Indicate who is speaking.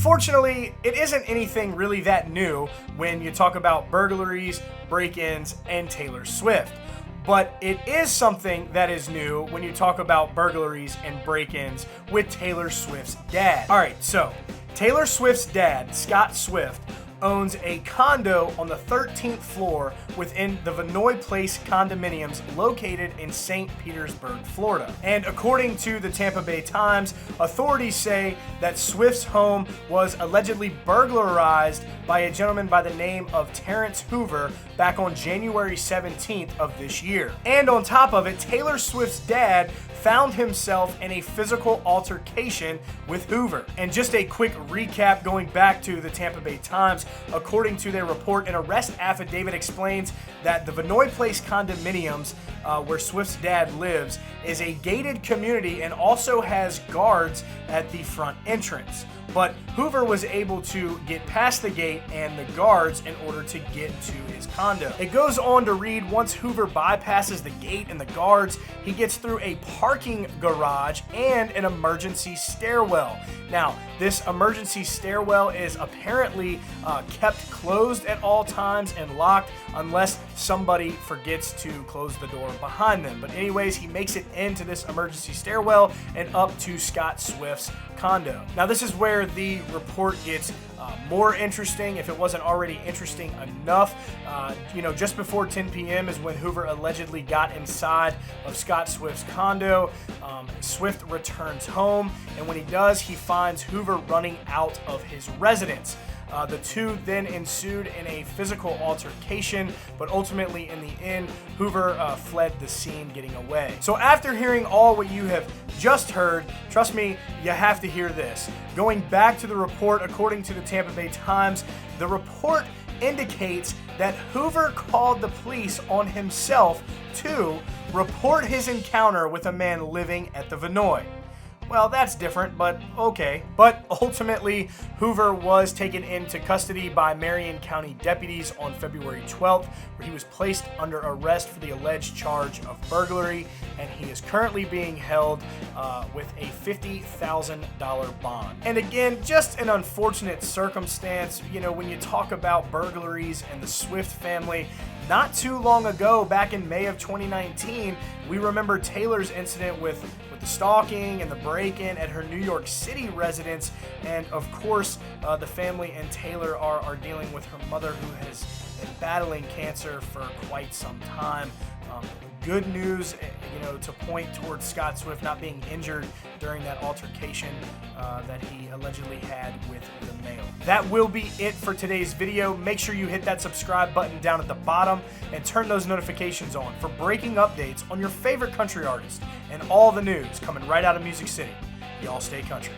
Speaker 1: Unfortunately, it isn't anything really that new when you talk about burglaries, break-ins, and Taylor Swift. But it is something that is new when you talk about burglaries and break-ins with Taylor Swift's dad. Alright, so Taylor Swift's dad, Scott Swift, owns a condo on the 13th floor within the Vinoy Place condominiums located in St. Petersburg, Florida. And according to the Tampa Bay Times, authorities say that Swift's home was allegedly burglarized by a gentleman by the name of Terrence Hoover back on January 17th of this year. And on top of it, Taylor Swift's dad found himself in a physical altercation with Hoover. And just a quick recap going back to the Tampa Bay Times, according to their report, an arrest affidavit explains that the Vinoy Place condominiums, where Swift's dad lives, is a gated community and also has guards at the front entrance. But Hoover was able to get past the gate and the guards in order to get to his condo. It goes on to read, once Hoover bypasses the gate and the guards, he gets through a parking garage and an emergency stairwell. Now, this emergency stairwell is apparently kept closed at all times and locked unless somebody forgets to close the door behind them. But anyways, he makes it into this emergency stairwell and up to Scott Swift's condo. Now, this is where the report gets more interesting, if it wasn't already interesting enough. Just before 10 p.m. is when Hoover allegedly got inside of Scott Swift's condo. Swift returns home, and when he does, he finds Hoover running out of his residence. The two then ensued in a physical altercation, but ultimately in the end, Hoover fled the scene, getting away. So after hearing all what you have just heard, trust me, you have to hear this. Going back to the report, according to the Tampa Bay Times, the report indicates that Hoover called the police on himself to report his encounter with a man living at the Vinoy. Well, that's different, but okay. But ultimately, Hoover was taken into custody by Marion County deputies on February 12th, where he was placed under arrest for the alleged charge of burglary, and he is currently being held with a $50,000 bond. And again, just an unfortunate circumstance, when you talk about burglaries and the Swift family. Not too long ago, back in May of 2019, we remember Taylor's incident with the stalking and the break-in at her New York City residence. And of course, the family and Taylor are dealing with her mother, who has been battling cancer for quite some time. Good news, to point towards Scott Swift not being injured during that altercation that he allegedly had with the male. That will be it for today's video. Make sure you hit that subscribe button down at the bottom and turn those notifications on for breaking updates on your favorite country artist and all the news coming right out of Music City. Y'all stay country.